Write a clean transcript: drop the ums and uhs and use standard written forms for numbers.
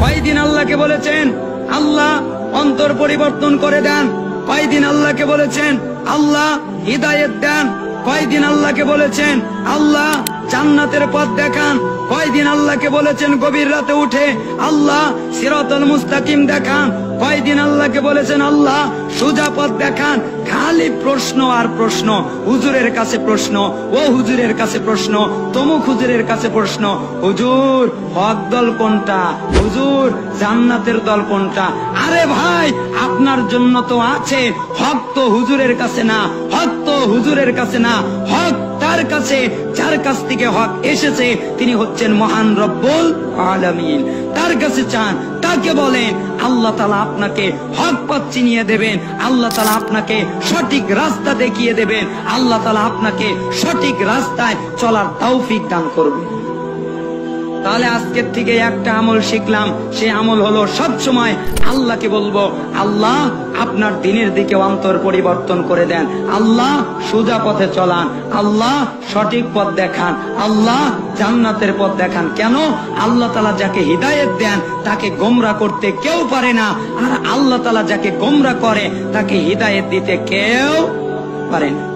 কয়দিন আল্লাহকে বলেছেন আল্লাহ অন্তর পরিবর্তন করে দেন? কয়দিন আল্লাহকে বলেছেন আল্লাহ হিদায়াত দেন? কয়দিন আল্লাহকে বলেছেন আল্লাহ জান্নাতের পথ দেখান? কয়দিন আল্লাহকে বলেছেন গভীর রাতে উঠে আল্লাহ সিরাতুল মুস্তাকিম দেখান? কয়দিন আল্লাহকে বলেছেন আল্লাহ সোজা পথ দেখান? খালি প্রশ্ন আর প্রশ্ন, হুজুরের কাছে প্রশ্ন, ও হুজুরের কাছে প্রশ্ন, তমুক হুজুরের কাছে প্রশ্ন। হুজুর হক দল কোনটা? হুজুর জান্নাতের দল কোনটা? আরে ভাই আপনার জন্য তো আছে, হক তো হুজুরের কাছে না, হক তো হুজুরের কাছে না, হক তার কাছে যার কাছ থেকে হক এসেছে, তিনি হচ্ছেন মহান রব্বুল আলামিন। তার কাছে চান, তাকে বলেন, আল্লাহ তাআলা আপনাকে হক পথ চিনিয়ে দেবেন, আল্লাহ তাআলা আপনাকে সঠিক রাস্তা দেখিয়ে দেবেন, আল্লাহ তাআলা আপনাকে সঠিক রাস্তায় চলার তৌফিক দান করবেন। তাহলে আজকের থেকে একটা আমল শিখলাম, সেই আমল হলো সব সময় আল্লাহকে বলবো আল্লাহ আপনার দিনের দিকে অন্তর পরিবর্তন করে দেন, আল্লাহ সোজা পথে চলান, আল্লাহ সঠিক পথ দেখান, আল্লাহ জান্নাতের পথ দেখান। কেন? আল্লাহ তাআলা যাকে হিদায়াত দেন তাকে গোমরাহ করতে কেউ পারে না, আর আল্লাহ তাআলা যাকে গোমরাহ করে তাকে হিদায়াত দিতে কেউ পারে না।